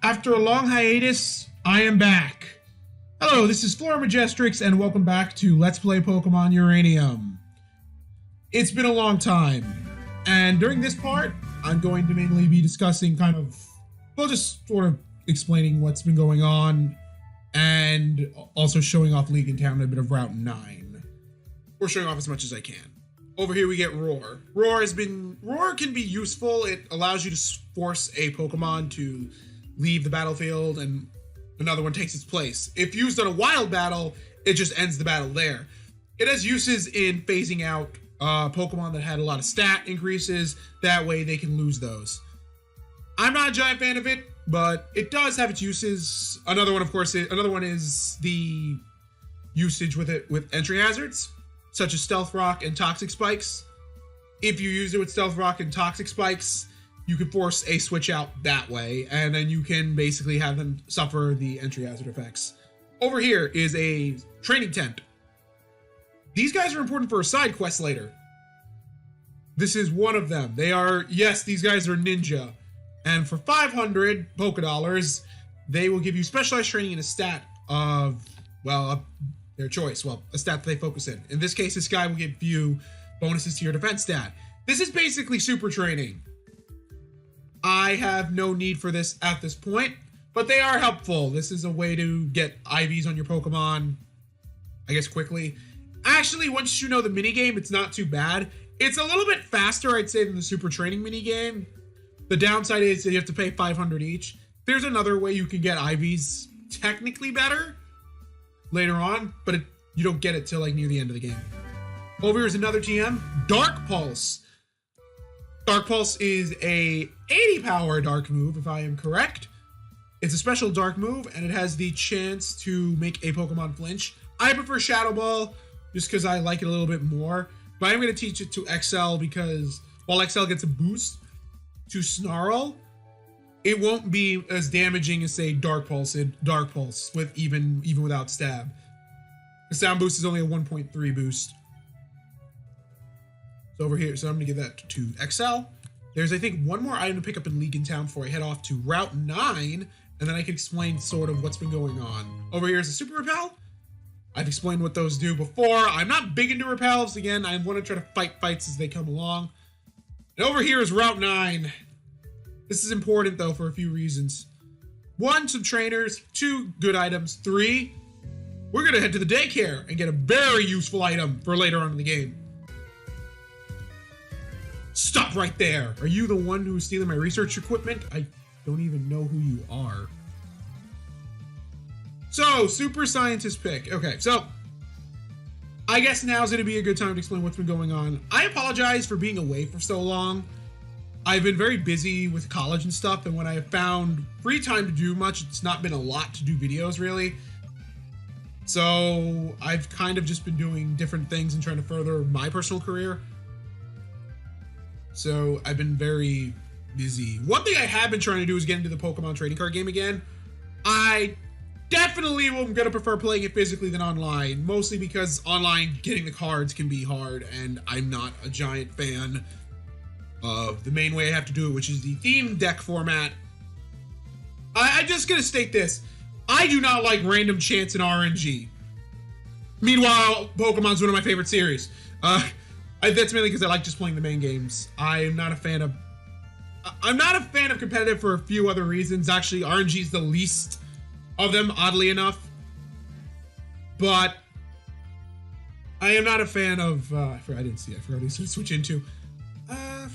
After a long hiatus, I am back. Hello, this is Fleur Majestrix, and welcome back to Let's Play Pokemon Uranium. It's been a long time, and during this part, I'm going to mainly be discussing just sort of explaining what's been going on, and also showing off League in Town a bit of Route 9. Or showing off as much as I can. Over here we get Roar. Roar can be useful. It allows you to force a Pokemon to leave the battlefield and another one takes its place. If used on a wild battle, it just ends the battle there. It has uses in phasing out Pokemon that had a lot of stat increases. That way they can lose those. I'm not a giant fan of it, but it does have its uses. Another one is the usage with it with entry hazards, such as Stealth Rock and Toxic Spikes. If you use it with Stealth Rock and Toxic Spikes, you can force a switch out that way, and then you can basically have them suffer the entry hazard effects. Over here is a training tent. These guys are important for a side quest later. This is one of them. These guys are ninja. And for 500 Poké Dollars, they will give you specialized training in a stat of, their choice. A stat that they focus in. In this case, this guy will give you bonuses to your defense stat. This is basically super training. I have no need for this at this point, but they are helpful. This is a way to get IVs on your Pokemon, I guess, quickly. Actually, once you know the minigame, it's not too bad. It's a little bit faster, I'd say, than the super training minigame. The downside is that you have to pay 500 each. There's another way you can get IVs technically better later on, but you don't get it till near the end of the game. Over here is another TM, Dark Pulse. Dark Pulse is a 80 power dark move, if I am correct. It's a special dark move, and it has the chance to make a Pokemon flinch. I prefer Shadow Ball, just because I like it a little bit more. But I'm going to teach it to XL, because while XL gets a boost to Snarl, it won't be as damaging as, say, Dark Pulse with even without Stab. The Sound Boost is only a 1.3 boost. Over here, so I'm gonna give that to XL. There's, I think, one more item to pick up in League in Town before I head off to Route 9, and then I can explain sort of what's been going on. Over here is a Super Repel. I've explained what those do before. I'm not big into repels. Again, I want to try to fight fights as they come along. And over here is Route 9. This is important, though, for a few reasons. 1, some trainers. 2, good items. 3, we're gonna head to the daycare and get a very useful item for later on in the game. Stop right there! Are you the one who's stealing my research equipment? I don't even know who you are. So, super scientist pick. Okay, so I guess now's gonna be a good time to explain what's been going on. I apologize for being away for so long. I've been very busy with college and stuff, and when I have found free time to do much, it's not been a lot to do videos, really. So, I've kind of just been doing different things and trying to further my personal career. So I've been very busy. One thing I have been trying to do is get into the Pokemon trading card game again. I definitely am going to prefer playing it physically than online, mostly because online getting the cards can be hard, and I'm not a giant fan of the main way I have to do it, which is the theme deck format. I'm just going to state this. I do not like random chance and RNG. Meanwhile, Pokemon's one of my favorite series. That's mainly because I like just playing the main games. I'm not a fan of competitive for a few other reasons. Actually, RNG is the least of them, oddly enough. But I am not a fan of. I forgot what to switch into. I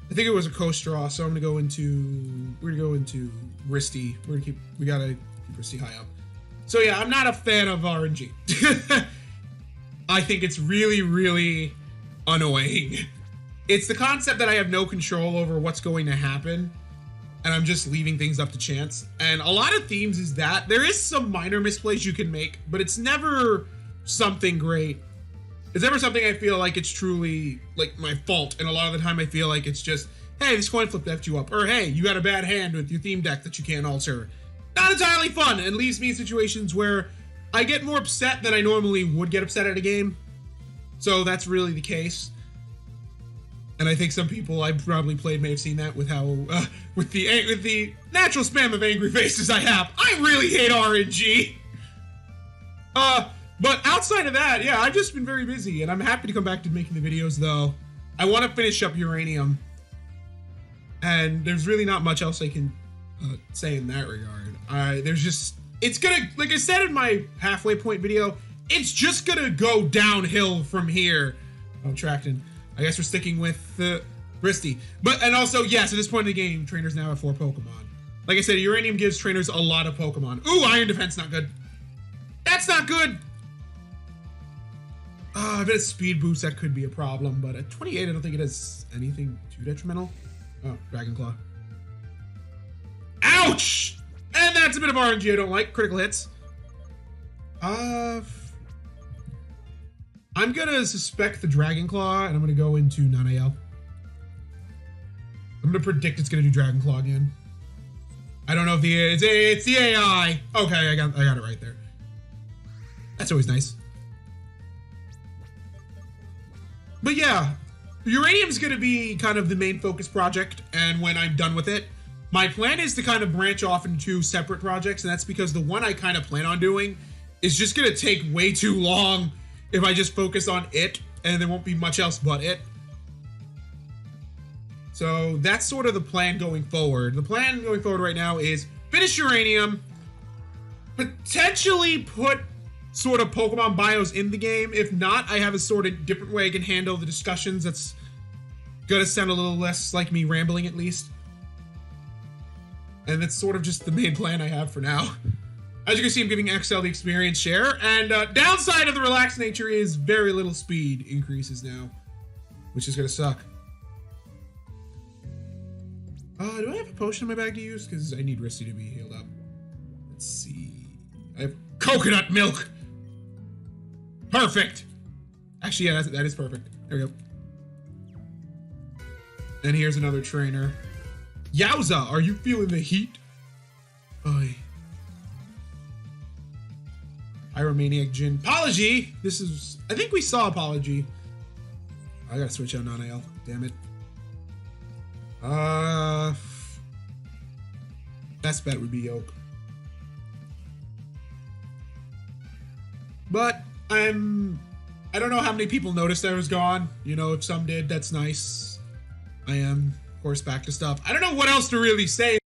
think it was a Coast Draw, so we're gonna go into Risty. We gotta keep Risty high up. So yeah, I'm not a fan of RNG. I think it's really, really annoying. It's the concept that I have no control over what's going to happen, and I'm just leaving things up to chance. And a lot of themes is that there is some minor misplays you can make, but it's never something great. It's never something I feel like it's truly my fault. And a lot of the time I feel like it's just, hey, this coin flip effed you up, or hey, you got a bad hand with your theme deck that you can't alter. Not entirely fun, and leaves me in situations where I get more upset than I normally would get upset at a game. So that's really the case. And I think some people I've probably played may have seen that with how, with the natural spam of angry faces I have. I really hate RNG. But outside of that, yeah, I've just been very busy, and I'm happy to come back to making the videos, though. I want to finish up Uranium, and there's really not much else I can say in that regard. There's just, it's gonna, like I said in my halfway point video, it's just gonna go downhill from here. Oh, Tracton. I guess we're sticking with Bristy. And also, yes, at this point in the game, trainers now have 4 Pokemon. Like I said, Uranium gives trainers a lot of Pokemon. Ooh, Iron Defense, not good. That's not good! If it has speed boost, that could be a problem, but at 28, I don't think it has anything too detrimental. Oh, Dragon Claw. Ouch! And that's a bit of RNG I don't like. Critical hits. I'm gonna suspect the Dragon Claw, and I'm gonna go into non-AL. I'm gonna predict it's gonna do Dragon Claw again. I don't know if it's the AI. Okay, I got it right there. That's always nice. But yeah, Uranium's gonna be kind of the main focus project, and when I'm done with it, my plan is to kind of branch off into 2 separate projects, and that's because the one I kind of plan on doing is just gonna take way too long if I just focus on it, and there won't be much else but it. So that's sort of the plan going forward. The plan going forward right now is finish Uranium, potentially put sort of Pokemon bios in the game. If not, I have a sort of different way I can handle the discussions that's gonna sound a little less like me rambling, at least. And that's sort of just the main plan I have for now. As you can see, I'm giving XL the experience share, and downside of the relaxed nature is very little speed increases now, which is gonna suck. Do I have a potion in my bag to use? Because I need Risty to be healed up. Let's see. I have coconut milk. Perfect. Actually, yeah, that is perfect. There we go. And here's another trainer. Yowza, are you feeling the heat? Oy. Pyromaniac Jin. Apology! This is, I think we saw Apology. I gotta switch out non-AL. Damn it. Best bet would be Yoke. But I don't know how many people noticed I was gone. You know, if some did, that's nice. I am, of course, back to stuff. I don't know what else to really say.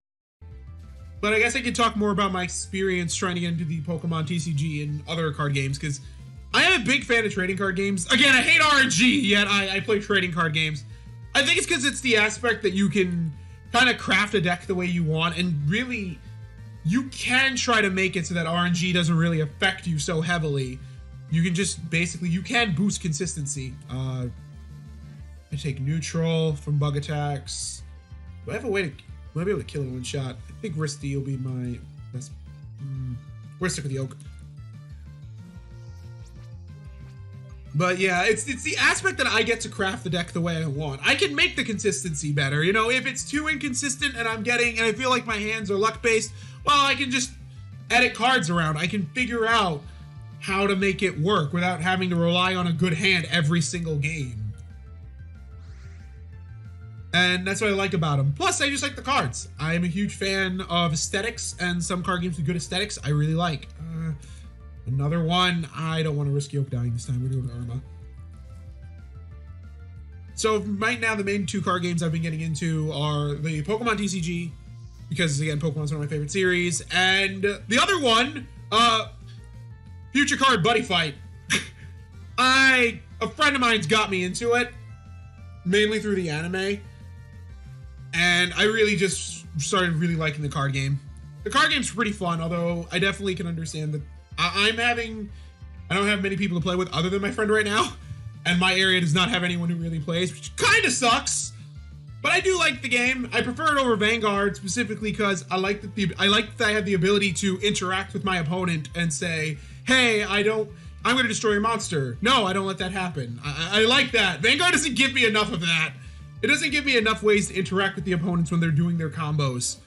But I guess I could talk more about my experience trying to get into the Pokemon TCG and other card games, because I am a big fan of trading card games. Again, I hate RNG, yet I play trading card games. I think it's because it's the aspect that you can kind of craft a deck the way you want, and really, you can try to make it so that RNG doesn't really affect you so heavily. You can just basically, you can boost consistency. I take neutral from bug attacks. Do I have a way to, will I be able to kill it in one shot? I think Risty will be my best. We're stuck with the Oak. But yeah, it's the aspect that I get to craft the deck the way I want. I can make the consistency better. You know, if it's too inconsistent and I feel like my hands are luck-based, well, I can just edit cards around. I can figure out how to make it work without having to rely on a good hand every single game. And that's what I like about them. Plus, I just like the cards. I am a huge fan of aesthetics, and some card games with good aesthetics I really like. Another one. I don't want to risk Yoke dying this time. We're going to Irma. So right now, the main 2 card games I've been getting into are the Pokemon TCG, because again, Pokemon's one of my favorite series, and the other one, Future Card Buddy Fight. A friend of mine's got me into it, mainly through the anime, and I really just started really liking the card game. The card game's pretty fun, although I definitely can understand that I don't have many people to play with other than my friend right now, and my area does not have anyone who really plays, which kind of sucks. But I do like the game. I prefer it over Vanguard, specifically because I like that I have the ability to interact with my opponent and say, hey, I'm going to destroy your monster. No, I don't let that happen. I like that. Vanguard doesn't give me enough of that. It doesn't give me enough ways to interact with the opponents when they're doing their combos.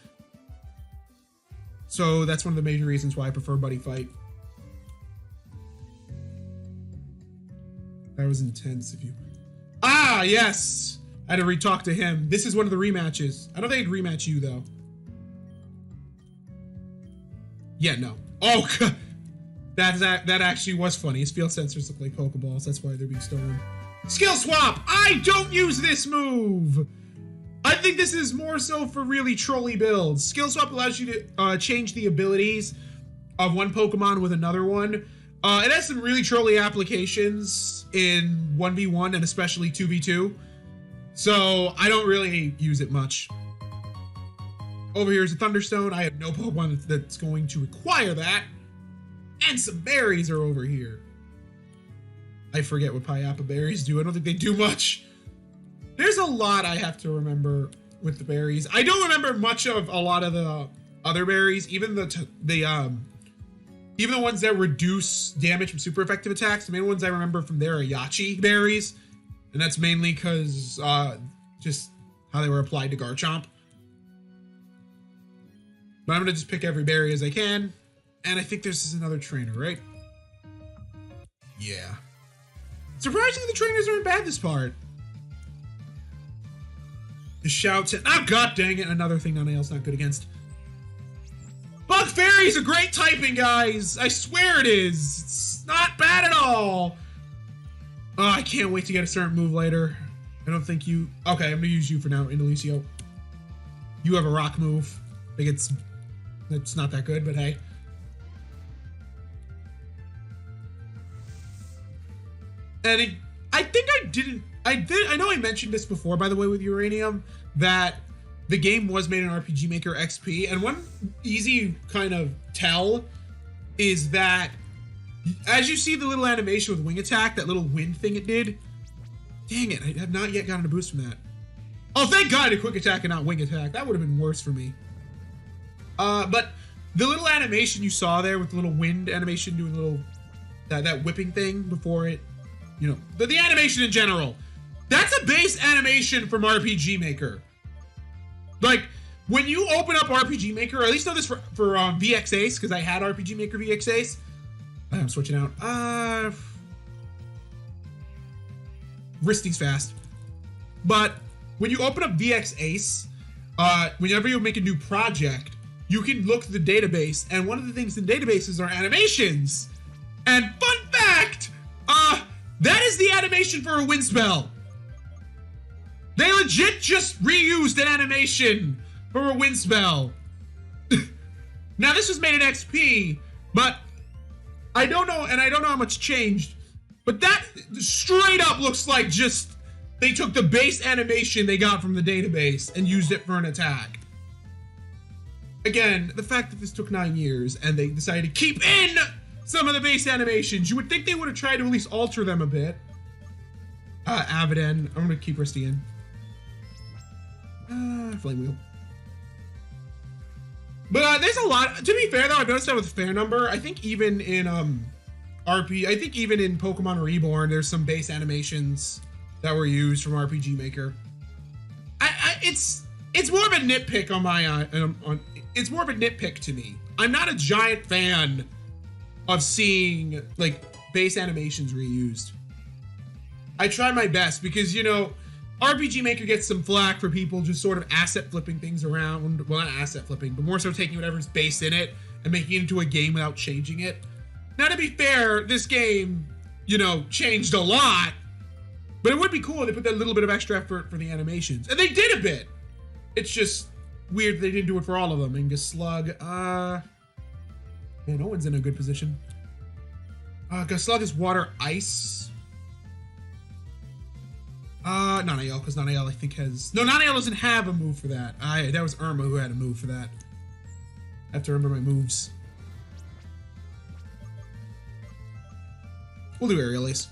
So that's one of the major reasons why I prefer Buddy Fight. That was intense. Ah, yes. I had to re-talk to him. This is one of the rematches. I don't think I'd rematch you, though. Yeah, no. Oh, God. That actually was funny. His field sensors look like Pokeballs. That's why they're being stolen. Skill swap! I don't use this move! I think this is more so for really trolly builds. Skill swap allows you to change the abilities of one Pokemon with another one. It has some really trolly applications in 1v1 and especially 2v2. So I don't really use it much. Over here is a Thunderstone. I have no Pokemon that's going to require that. And some berries are over here. I forget what Payapa berries do. I don't think they do much. There's a lot I have to remember with the berries. I don't remember much of a lot of the other berries, even the ones that reduce damage from super effective attacks. The main ones I remember from there are Yachi berries, and that's mainly because just how they were applied to Garchomp. But I'm gonna just pick every berry as I can, and I think this is another trainer, right? Yeah. Surprisingly, the trainers aren't bad this part. The shouts and oh god dang it, another thing Nanael's not good against. Bug Fairy is a great typing, guys. I swear it is. It's not bad at all. Oh, I can't wait to get a certain move later. I don't think you. Okay, I'm gonna use you for now, Indelicio. You have a rock move. I think it's not that good, but hey. And I know I mentioned this before, by the way, with Uranium, that the game was made in RPG Maker XP, and one easy kind of tell is that as you see the little animation with Wing Attack, that little wind thing it did, dang it, I have not yet gotten a boost from that. Oh, thank God, a Quick Attack and not Wing Attack. That would have been worse for me. But the little animation you saw there with the little wind animation doing little, that whipping thing before it, you know, the animation in general, that's a base animation from RPG Maker. Like, when you open up RPG Maker, or at least know this for VX Ace, because I had RPG Maker VX Ace. I'm switching out. Wristy's fast. But when you open up VX Ace, whenever you make a new project, you can look at the database, and one of the things in databases are animations. And fun fact, that is the animation for a wind spell. They legit just reused an animation for a wind spell. Now this was made in XP, but I don't know, and I don't know how much changed, but that straight up looks like just they took the base animation they got from the database and used it for an attack. Again, the fact that this took 9 years and they decided to keep in some of the base animations, you would think they would have tried to at least alter them a bit. Avidin, I'm gonna keep Risty in. Flame Wheel. But there's a lot. To be fair, though, I've noticed that with Fair Number. I think even in even in Pokemon Reborn, there's some base animations that were used from RPG Maker. It's more of a nitpick on my it's more of a nitpick to me. I'm not a giant fan of seeing like base animations reused. I try my best because, you know, RPG Maker gets some flack for people just sort of asset flipping things around. Well, not asset flipping, but more so taking whatever's based in it and making it into a game without changing it. Now, to be fair, this game, you know, changed a lot, but it would be cool if they put that little bit of extra effort for the animations. And they did a bit. It's just weird they didn't do it for all of them. And Slug, man, no one's in a good position. Slug is water ice. Nanael, because Nanael I think has... No, Nanael doesn't have a move for that. That was Irma who had a move for that. I have to remember my moves. We'll do Aerial Ace.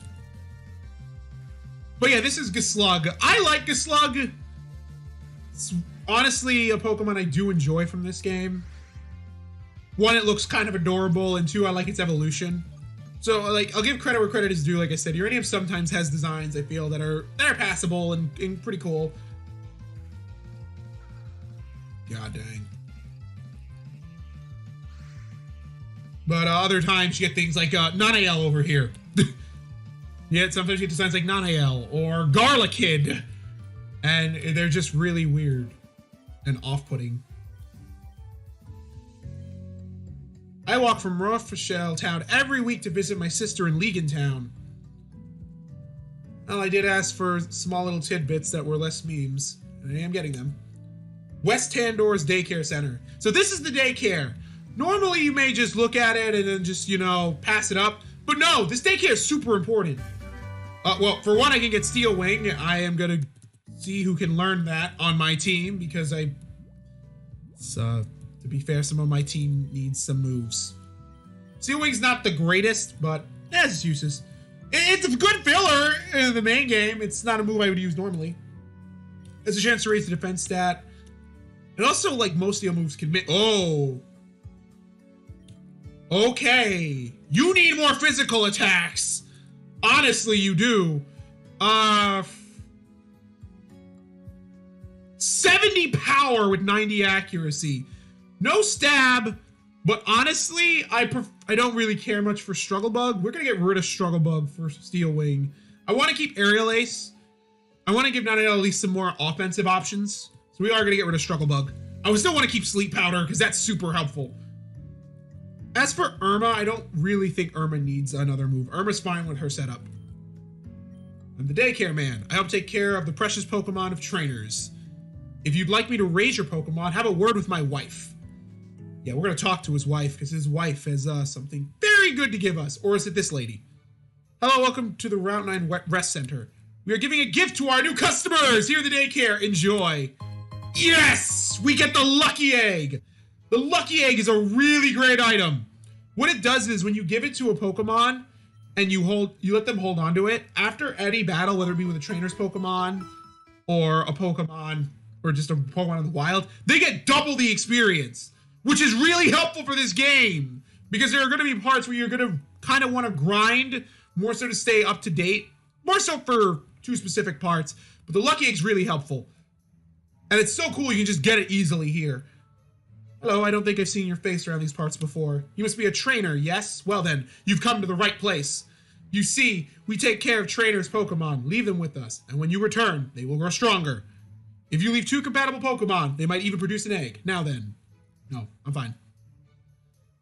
But yeah, this is Gislug. I like Gislug. It's honestly a Pokemon I do enjoy from this game. One, it looks kind of adorable, and two, I like its evolution. So, like, I'll give credit where credit is due. Like I said, Uranium sometimes has designs I feel that are passable and pretty cool. God dang. But other times you get things like Nanael over here. Yeah, sometimes you get designs like Nanael or Garlickid. And they're just really weird and off-putting. I walk from Rochelle Town every week to visit my sister in Legan Town. Well, I did ask for small little tidbits that were less memes, and I am getting them. West Tandor's Daycare Center. So this is the daycare. Normally you may just look at it and then just, you know, pass it up. But no, this daycare is super important. Well, for one, I can get Steel Wing. I am going to see who can learn that on my team because to be fair, some of my team needs some moves. Steel Wing's not the greatest, but it has its uses. It's a good filler in the main game. It's not a move I would use normally. There's a chance to raise the defense stat. And also, like, most Steel moves can... Oh! Okay. You need more physical attacks. Honestly, you do. 70 power with 90 accuracy. No stab, but honestly, I don't really care much for Struggle Bug. We're gonna get rid of Struggle Bug for Steel Wing. I want to keep Aerial Ace. I want to give Nanette at least some more offensive options. So we are gonna get rid of Struggle Bug. I would still want to keep Sleep Powder because that's super helpful. As for Irma, I don't really think Irma needs another move. Irma's fine with her setup. I'm the daycare man. I help take care of the precious Pokemon of trainers. If you'd like me to raise your Pokemon, have a word with my wife. Yeah, we're going to talk to his wife because his wife has something very good to give us. Or is it this lady? Hello, welcome to the Route 9 Rest Center. We are giving a gift to our new customers here at the daycare. Enjoy. Yes! We get the Lucky Egg. The Lucky Egg is a really great item. What it does is when you give it to a Pokemon and you let them hold on to it, after any battle, whether it be with a trainer's Pokemon or a Pokemon or just a Pokemon in the wild, they get double the experience, which is really helpful for this game because there are going to be parts where you're going to kind of want to grind more so to stay up to date, more so for two specific parts, but the Lucky Egg's really helpful. And it's so cool you can just get it easily here. Hello, I don't think I've seen your face around these parts before. You must be a trainer, yes? Well then, you've come to the right place. You see, we take care of trainers' Pokemon. Leave them with us, and when you return, they will grow stronger. If you leave two compatible Pokemon, they might even produce an egg. Now then. No, I'm fine.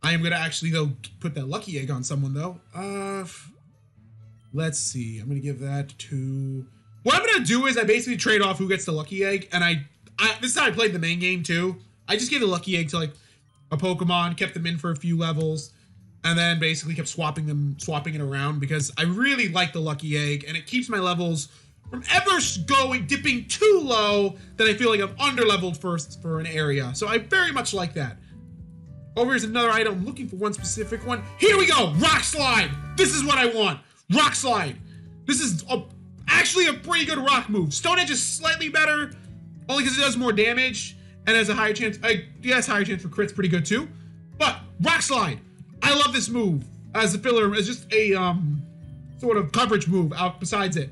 I am gonna actually, though, put that Lucky Egg on someone, though. Let's see. I'm gonna give that to... What I'm gonna do is I basically trade off who gets the Lucky Egg, and this is how I played the main game, too. I just gave the Lucky Egg to, like, a Pokemon, kept them in for a few levels, and then basically kept swapping it around because I really like the Lucky Egg, and it keeps my levels from ever dipping too low that I feel like I'm under-leveled first for an area. So I very much like that. Over here's another item. I'm looking for one specific one. Here we go! Rock Slide! This is what I want! Rock Slide! This is actually a pretty good rock move. Stone Edge is slightly better, only because it does more damage. And has a higher chance, yes, higher chance for crits, pretty good too. But Rock Slide, I love this move as a filler, as just a sort of coverage move out besides it.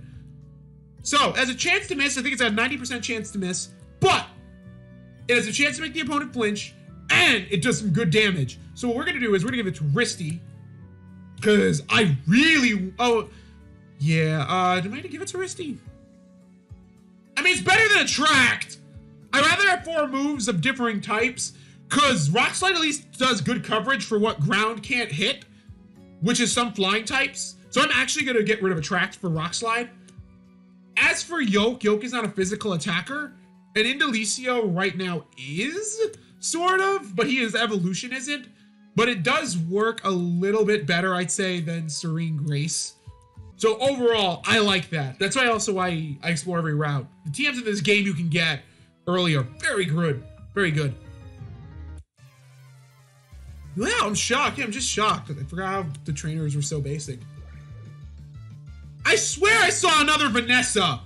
So, as a chance to miss, I think it's a 90% chance to miss, but it has a chance to make the opponent flinch, and it does some good damage. So what we're gonna do is we're gonna give it to Risty, because I really, do I need to give it to Risty? I mean, it's better than Attract. I'd rather have 4 moves of differing types, because Rock Slide at least does good coverage for what ground can't hit, which is some flying types. So I'm actually going to get rid of Attract for Rock Slide. As for Yoke is not a physical attacker, and Indelicio right now is, sort of, but his evolution isn't. But it does work a little bit better, I'd say, than Serene Grace. So overall, I like that. That's why I explore every route. The TMs in this game you can get earlier, very good, very good. Wow, I'm shocked. Yeah, I'm just shocked. I forgot how the trainers were so basic. I swear I saw another Vanessa.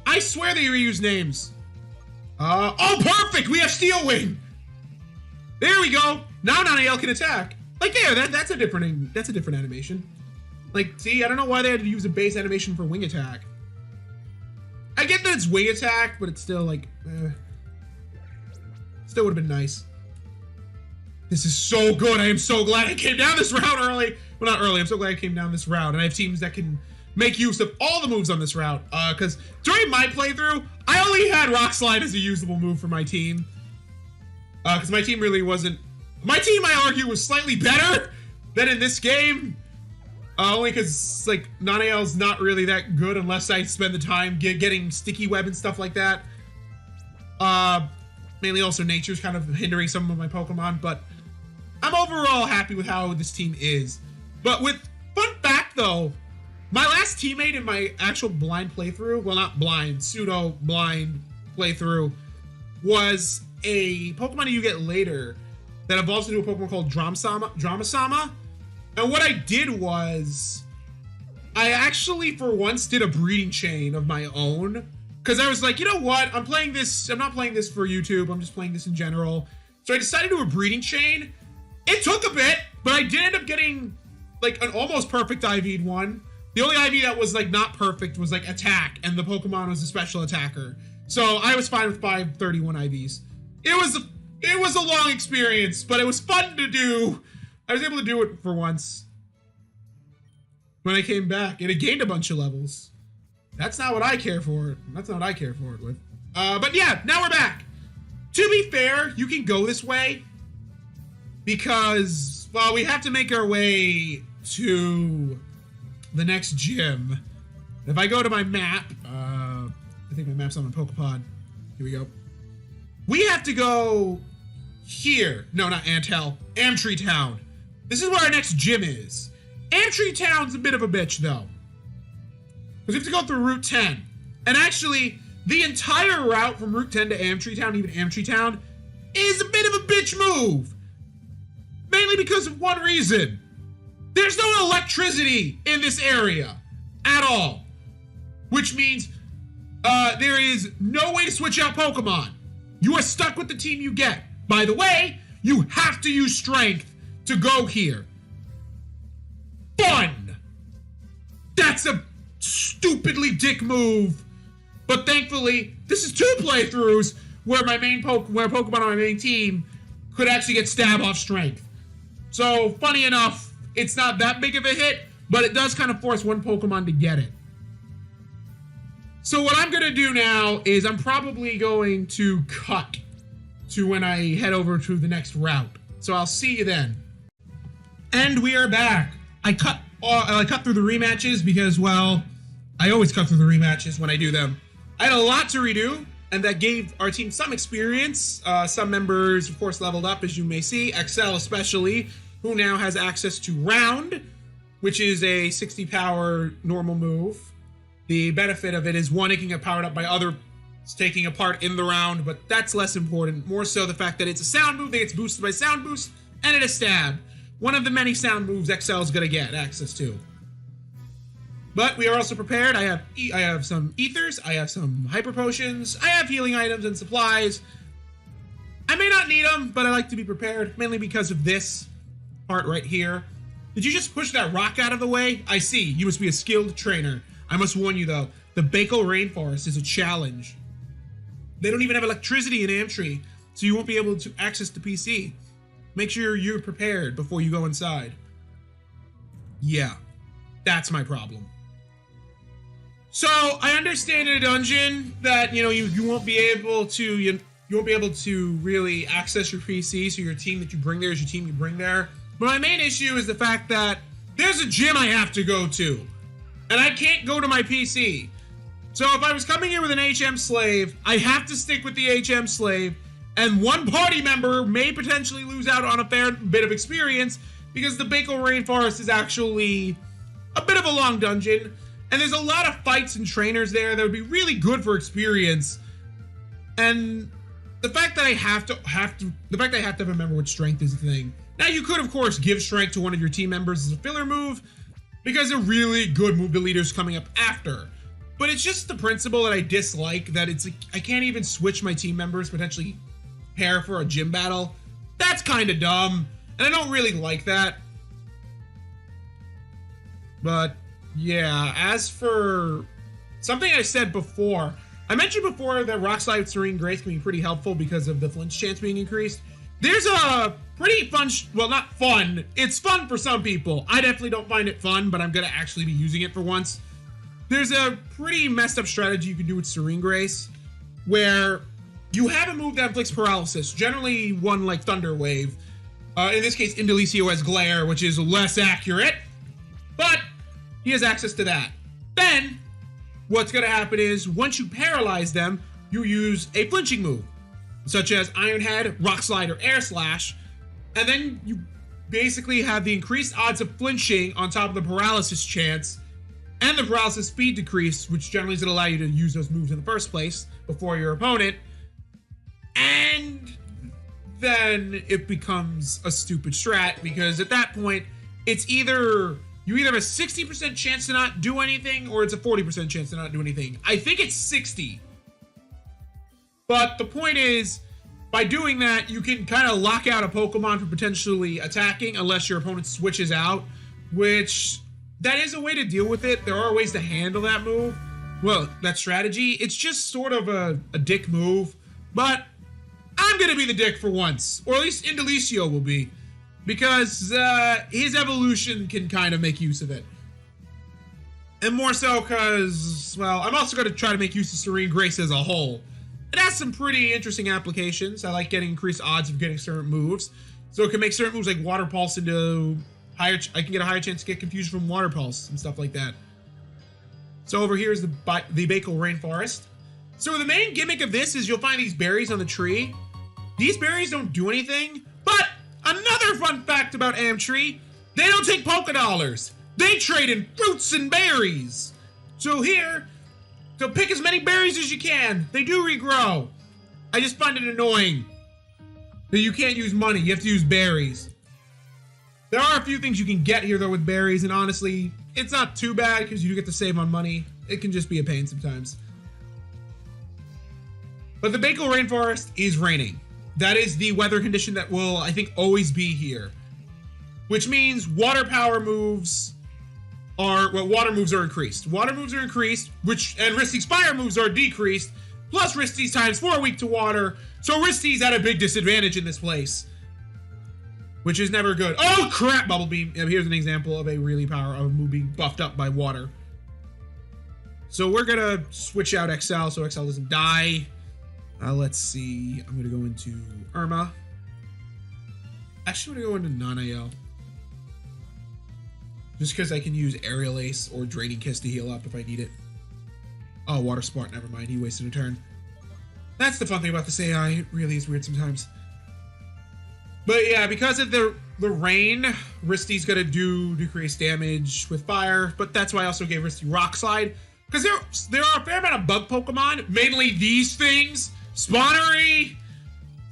I swear they reused names. Oh, perfect. We have Steel Wing. There we go. Now Nanael can attack. Like there, that's a different animation. Like, see, I don't know why they had to use a base animation for wing attack. I get that it's wing attack, but it's still like, still would have been nice. This is so good. I am so glad I came down this route early. Well, not early. I'm so glad I came down this route. And I have teams that can make use of all the moves on this route. Because during my playthrough, I only had Rock Slide as a usable move for my team. Because my team really wasn't... My team, I argue, was slightly better than in this game. Only because, like, Nanael's not really that good unless I spend the time getting Sticky Web and stuff like that. Mainly also Nature's kind of hindering some of my Pokemon, but I'm overall happy with how this team is. But with fun fact, though, my last teammate in my actual blind playthrough, well, not blind, pseudo-blind playthrough, was a Pokemon you get later that evolves into a Pokemon called Dramasama. And what I did was, I actually, for once, did a breeding chain of my own. Because I was like, you know what? I'm not playing this for YouTube. I'm just playing this in general. So I decided to do a breeding chain. It took a bit, but I did end up getting, like, an almost perfect IV'd one. The only IV that was, like, not perfect was, like, attack, and the Pokemon was a special attacker. So I was fine with 531 IVs. It was a long experience, but it was fun to do. I was able to do it for once. When I came back, and it gained a bunch of levels. That's not what I care for. That's not what I care for it with. But yeah, now we're back. To be fair, you can go this way because, well, we have to make our way to the next gym. If I go to my map, I think my map's on my Pokepod. Here we go. We have to go here. No, not Antel. Amtree Town. This is where our next gym is. Amtree Town's a bit of a bitch, though. Because we have to go through Route 10. And actually, the entire route from Route 10 to Amtree Town, even Amtree Town, is a bit of a bitch move. Mainly because of one reason. There's no electricity in this area at all. Which means there is no way to switch out Pokemon. You are stuck with the team you get. By the way, you have to use Strength to go here. Fun! That's a stupidly dick move. But thankfully, this is 2 playthroughs where Pokemon on my main team could actually get stab off Strength. So, funny enough, it's not that big of a hit, but it does kind of force one Pokemon to get it. So what I'm going to do now is I'm probably going to cut to when I head over to the next route. So I'll see you then. And we are back. I cut through the rematches because, well, I always cut through the rematches when I do them. I had a lot to redo, and that gave our team some experience. Some members, of course, leveled up, as you may see. Excel especially, who now has access to Round, which is a 60 power normal move. The benefit of it is, one, it can get powered up by others taking a part in the round, but that's less important. More so the fact that it's a sound move that gets boosted by Sound Boost, and it is Stab. One of the many sound moves XL is going to get access to. But we are also prepared. I have some ethers, I have some hyper potions, I have healing items and supplies. I may not need them, but I like to be prepared, mainly because of this part right here. Did you just push that rock out of the way? I see, you must be a skilled trainer. I must warn you though, the Baykal Rainforest is a challenge. They don't even have electricity in Amtree, so you won't be able to access the PC. Make sure you're prepared before you go inside. Yeah, that's my problem. So I understand in a dungeon that you won't be able to you won't be able to really access your PC. So your team that you bring there is your team you bring there. But my main issue is the fact that there's a gym I have to go to, and I can't go to my PC. So if I was coming here with an HM slave, I have to stick with the HM slave, and one party member may potentially lose out on a fair bit of experience because the Baykal Rainforest is actually a bit of a long dungeon, and there's a lot of fights and trainers there that would be really good for experience. And the fact that I have to remember what strength is the thing. Now you could of course give strength to one of your team members as a filler move because they're really good move leaders coming up after. But it's just the principle that I dislike, that it's like I can't even switch my team members, potentially pair for a gym battle. That's kind of dumb, and I don't really like that. But yeah, as for something I said before, I mentioned before that Rock Slide Serene Grace can be pretty helpful because of the flinch chance being increased. There's a pretty fun, well, not fun, it's fun for some people. I definitely don't find it fun, but I'm gonna actually be using it for once. there's a pretty messed up strategy you can do with Serene Grace, where you have a move that inflicts paralysis, generally one like Thunder Wave. In this case, Indelicio has Glare, which is less accurate, but he has access to that. Then, what's going to happen is, once you paralyze them, you use a flinching move, such as Iron Head, Rock Slide, or Air Slash, and then you basically have the increased odds of flinching on top of the paralysis chance, and the paralysis speed decrease, which generally is going to allow you to use those moves in the first place before your opponent, and then it becomes a stupid strat, because at that point, it's either you either have a 60% chance to not do anything, or it's a 40% chance to not do anything. I think it's 60. But the point is, by doing that, you can kind of lock out a Pokemon from potentially attacking unless your opponent switches out, which that is a way to deal with it. There are ways to handle that move. Well, that strategy. It's just sort of a dick move, but I'm going to be the dick for once, or at least Indelicio will be, because his evolution can kind of make use of it. And more so because, well, I'm also going to try to make use of Serene Grace as a whole. It has some pretty interesting applications. I like getting increased odds of getting certain moves. So it can make certain moves like Water Pulse into higher, I can get a higher chance to get confused from Water Pulse and stuff like that. So over here is the Baykal Rainforest. So the main gimmick of this is you'll find these berries on the tree. These berries don't do anything, but another fun fact about Amtree, they don't take Poké Dollars. They trade in fruits and berries. So here, so pick as many berries as you can. They do regrow. I just find it annoying that you can't use money. You have to use berries. There are a few things you can get here though with berries, and honestly, it's not too bad because you do get to save on money. It can just be a pain sometimes. But the Baykal Rainforest is raining. That is the weather condition that will, I think, always be here. Which means water power moves are, well, water moves are increased. Water moves are increased, and Risty's fire moves are decreased, plus Risty's times 4 weak to water, so Risty's at a big disadvantage in this place. Which is never good. Oh crap, Bubble Beam. Here's an example of a really of a move being buffed up by water. So we're gonna switch out XL so XL doesn't die. Let's see. I'm gonna go into Irma. Actually, I'm gonna go into non-AL. Just because I can use Aerial Ace or Draining Kiss to heal up if I need it. Oh, Water Sport, never mind. He wasted a turn. That's the fun thing about this AI. It really is weird sometimes. But yeah, because of the rain, Risty's gonna decrease damage with fire, but that's why I also gave Risty Rock Slide. Because there are a fair amount of bug Pokemon, mainly these things. Spawnery,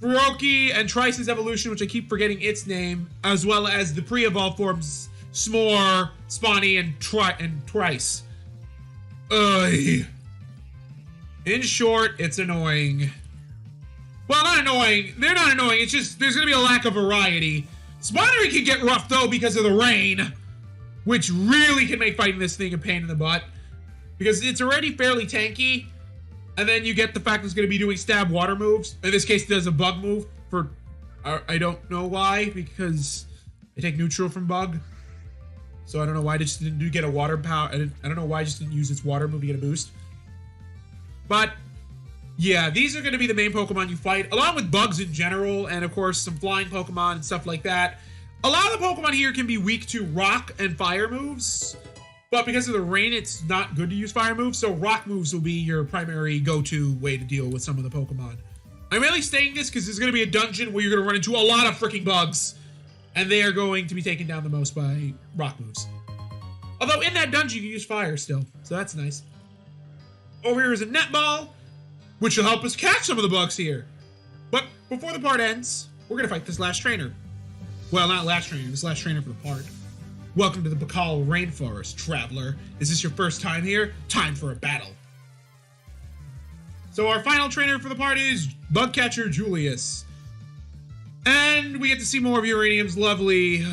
Furoki, and Trice's evolution, which I keep forgetting its name, as well as the pre-evolved forms S'more, Spawny, and Trice. Ugh. In short, it's annoying. Well, not annoying. They're not annoying. It's just there's going to be a lack of variety. Spawnery can get rough, though, because of the rain, which really can make fighting this thing a pain in the butt. Because it's already fairly tanky, and then you get the fact that it's going to be doing stab water moves. In this case, it does a bug move for, I don't know why, because they take neutral from bug. So I don't know why it just didn't get a water power. I don't know why it just didn't use its water move to get a boost. But yeah, these are going to be the main Pokemon you fight, along with bugs in general, and of course some flying Pokemon and stuff like that. A lot of the Pokemon here can be weak to rock and fire moves, but because of the rain, it's not good to use fire moves, so rock moves will be your primary go-to way to deal with some of the Pokemon. I'm really saying this because there's going to be a dungeon where you're going to run into a lot of freaking bugs, and they are going to be taken down the most by rock moves. Although in that dungeon, you can use fire still, so that's nice. Over here is a netball, which will help us catch some of the bugs here. But before the part ends, we're going to fight this last trainer. Well, not last trainer, this last trainer for the part. Welcome to the Baykal Rainforest, traveler. Is this your first time here? Time for a battle. So our final trainer for the part is Bugcatcher Julius. And we get to see more of Uranium's lovely,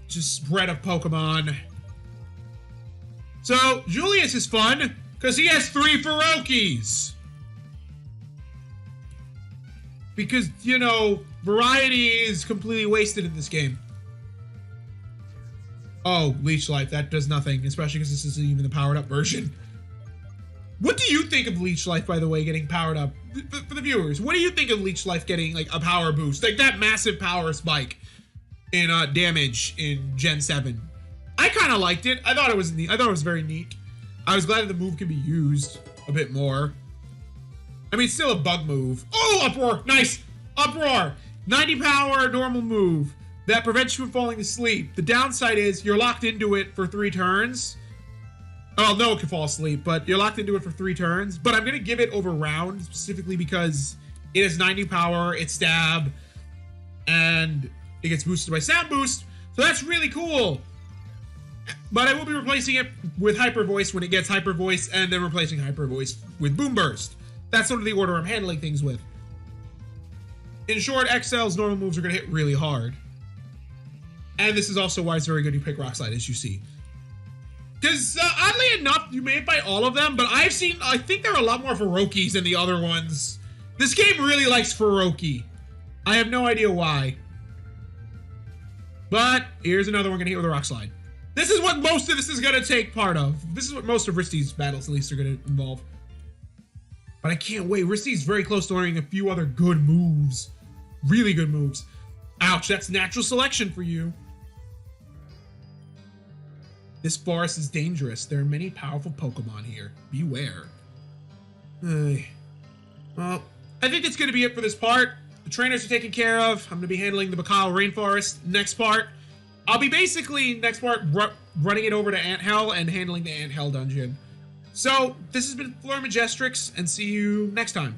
just spread of Pokemon. So Julius is fun, because he has 3 Furokis. Because, you know, variety is completely wasted in this game. Oh, Leech Life, that does nothing, especially because this isn't even the powered up version. What do you think of Leech Life, by the way, getting powered up? For the viewers, what do you think of Leech Life getting like a power boost? Like that massive power spike in damage in Gen 7. I kind of liked it. I thought it was neat. I thought it was very neat. I was glad that the move can be used a bit more. I mean, it's still a bug move. Oh, Uproar! Nice! Uproar! 90 power, normal move that prevents you from falling asleep. The downside is you're locked into it for 3 turns. Well, no one can fall asleep, but you're locked into it for 3 turns. But I'm going to give it over round, specifically because it has 90 power, it's stab, and it gets boosted by sound boost. So that's really cool. But I will be replacing it with Hyper Voice when it gets Hyper Voice, and then replacing Hyper Voice with Boom Burst. That's sort of the order I'm handling things with. In short, XL's normal moves are going to hit really hard. And this is also why it's very good to pick Rock Slide, as you see. Because, oddly enough, you may fight all of them, but I think there are a lot more Ferokis than the other ones. This game really likes Feroki. I have no idea why. But, here's another one going to hit with a Rock Slide. This is what most of this is going to take part of. This is what most of Risty's battles, at least, are going to involve. But I can't wait. Risty's very close to learning a few other good moves. Really good moves. Ouch, that's natural selection for you. This forest is dangerous. There are many powerful Pokemon here. Beware. Well, I think that's going to be it for this part. The trainers are taken care of. I'm going to be handling the Baykal Rainforest next part. I'll be basically, next part, running it over to Anthell and handling the Anthell dungeon. So, this has been Fleur Majestrix, and see you next time.